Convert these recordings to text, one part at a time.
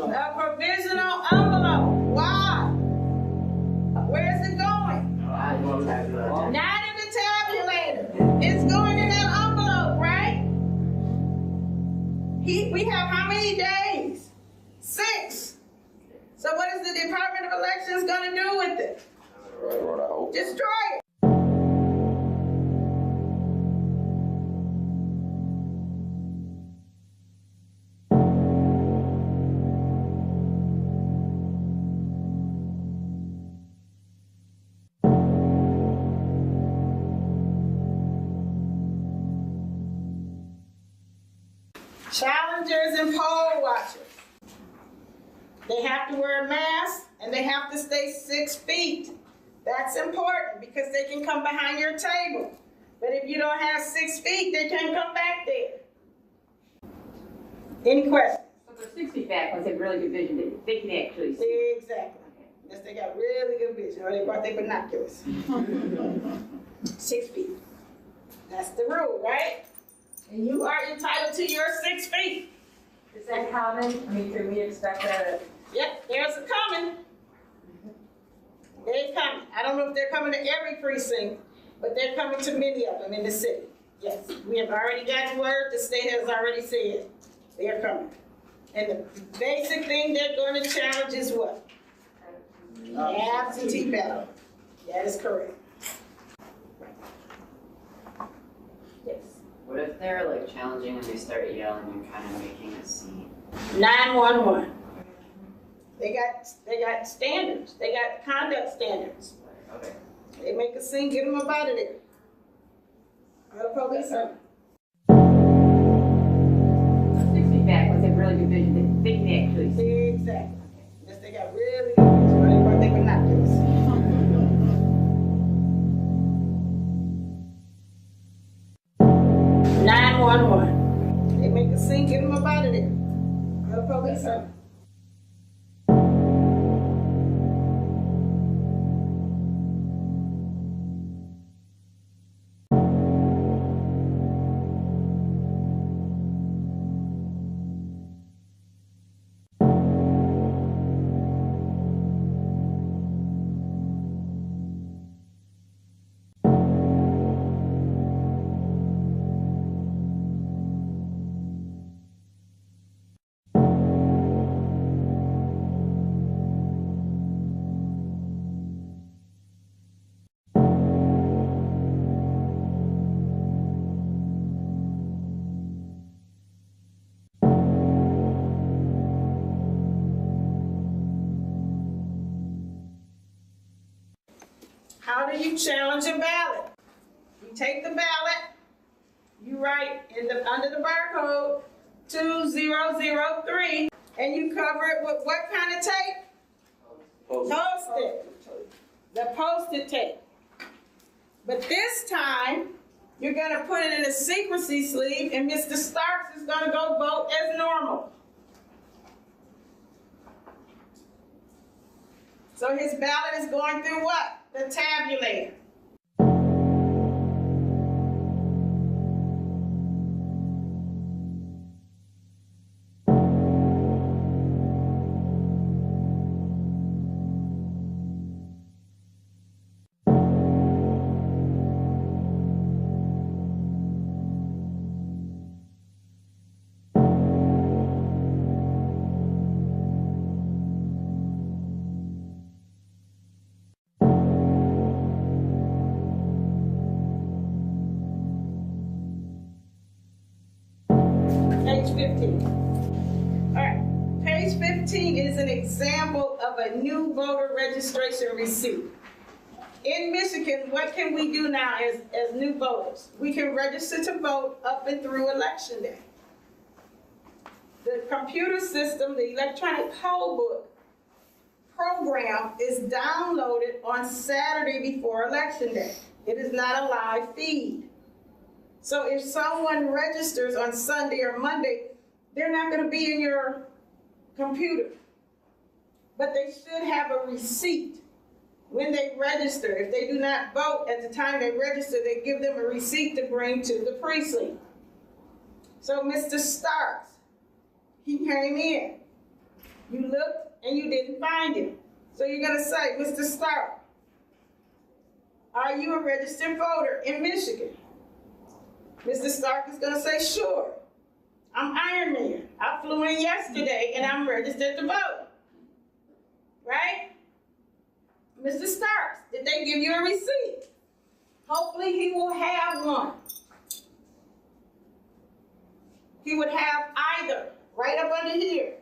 A provisional envelope. Why? Where is it going? Not in the tabulator. It's going in that envelope, right? We have how many days? 6. So what is the Department of Elections going to do with it? Destroy it. Challengers and poll watchers. They have to wear a mask and they have to stay 6 feet. That's important because they can come behind your table. But if you don't have 6 feet, they can't come back there. Any questions? So they're 6 feet back once they have really good vision. They can actually see. Exactly. Yes, they got really good vision, or they brought their binoculars. 6 feet. That's the rule, right? And you are entitled to your 6 feet. Is that common? I mean, can we expect that? Yep, there's a coming. They're coming. I don't know if they're coming to every precinct, but they're coming to many of them in the city. Yes, we have already gotten word. The state has already said they're coming. And the basic thing they're going to challenge is what? Absentee ballot. That is correct. Yes. What if they're like challenging and they start yelling and kind of making a scene? 911. They got standards. They got conduct standards. Okay. They make a scene, get them up out of there. Or the police are. 6 feet back once they have really good vision. They can actually see. Exactly. Yes, they got really good vision. Or they brought their binoculars. 911. They make a scene, get them up out of there. Or the police are. How do you challenge a ballot? You take the ballot, you write under the barcode 2003, and you cover it with what kind of tape? Post-it. The post-it tape. But this time, you're going to put it in a secrecy sleeve, and Mr. Starks is going to go vote as normal. So his ballot is going through what? The tabulator. Page 15. All right, page 15 is an example of a new voter registration receipt. In Michigan, what can we do now as new voters? We can register to vote up and through Election Day. The computer system, the electronic poll book program is downloaded on Saturday before Election Day. It is not a live feed. So if someone registers on Sunday or Monday, they're not going to be in your computer. But they should have a receipt when they register. If they do not vote at the time they register, they give them a receipt to bring to the precinct. So Mr. Starks, he came in. You looked and you didn't find him. So you're gonna say, Mr. Stark, are you a registered voter in Michigan? Mr. Stark is gonna say, sure. I'm Iron Man. I flew in yesterday and I'm registered to vote. Right? Mr. Starks, did they give you a receipt? Hopefully he will have one. He would have either, right up under here.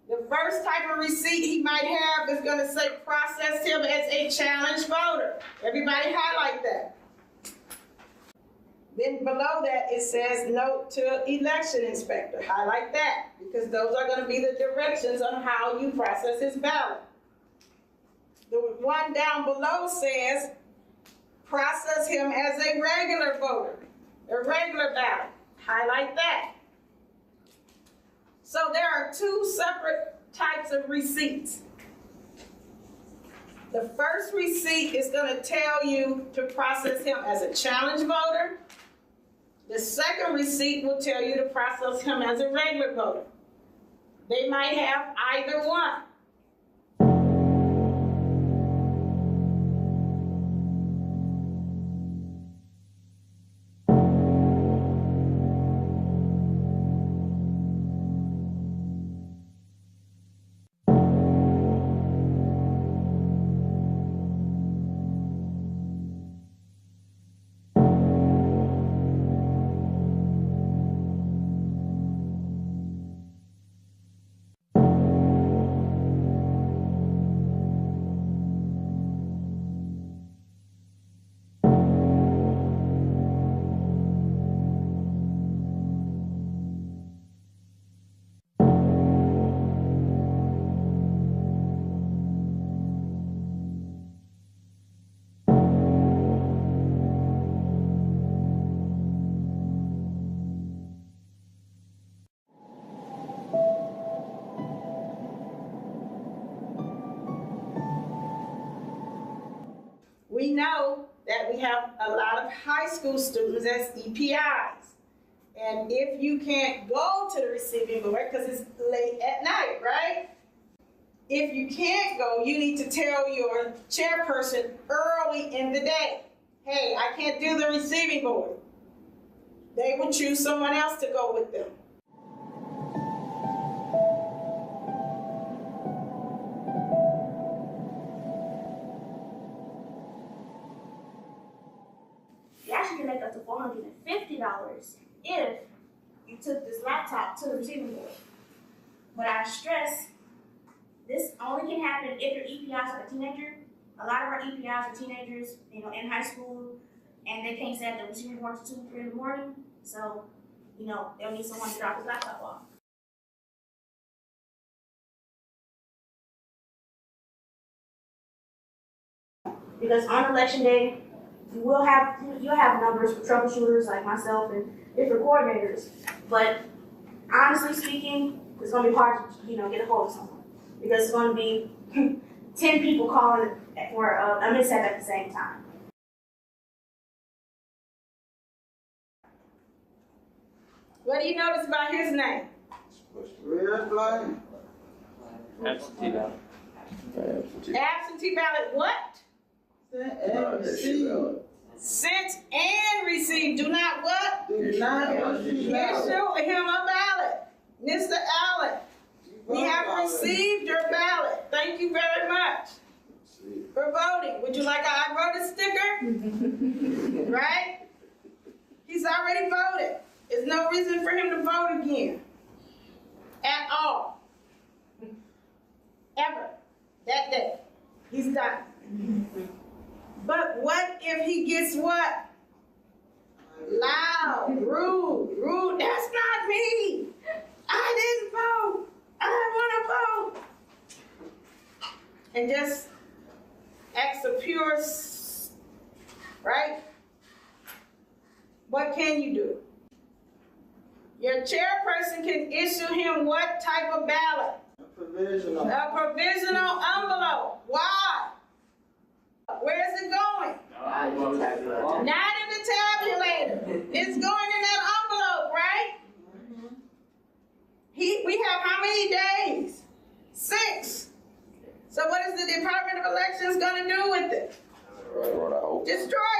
The first type of receipt he might have is going to say process him as a challenged voter. Everybody highlight that. Then below that it says note to election inspector. Highlight that because those are going to be the directions on how you process his ballot. The one down below says process him as a regular voter, a regular ballot. Highlight that. So there are two separate types of receipts. The first receipt is going to tell you to process him as a challenge voter. The second receipt will tell you to process him as a regular voter. They might have either one. We know that we have a lot of high school students as EPIs. And if you can't go to the receiving board because it's late at night, right? If you can't go, you need to tell your chairperson early in the day, hey, I can't do the receiving board. They will choose someone else to go with them. You actually can make up to $450 if you took this laptop to the receiving board. But I stress, this only can happen if your EPIs are a teenager. A lot of our EPIs are teenagers, in high school, and they can't stay at the receiving board till 2, 3 in the morning. So, they'll need someone to drop his laptop off. Because on election day, you'll have numbers for troubleshooters like myself and different coordinators. But honestly speaking, it's going to be hard to get a hold of someone because it's going to be 10 people calling for a mishap at the same time. What do you notice about his name? Red flag. Absentee ballot. Absentee ballot what? Sent and received. Do not what? Do not issue ballot. Issue him a ballot. Mr. Allen, we have received your ballot. Thank you very much for voting. Would you like an I voted sticker? Right? He's already voted. There's no reason for him to vote again. At all. Ever. That day. He's done. But what if he gets what? Loud, rude. That's not me. I didn't vote. I want to vote. And just acts of pure, right? What can you do? Your chairperson can issue him what type of ballot? Provisional. A provisional envelope. Why? Where is it going? Not in the tabulator. It's going in that envelope, right? He we have how many days? 6. So what is the Department of Elections gonna do with it? Right, I hope. Destroy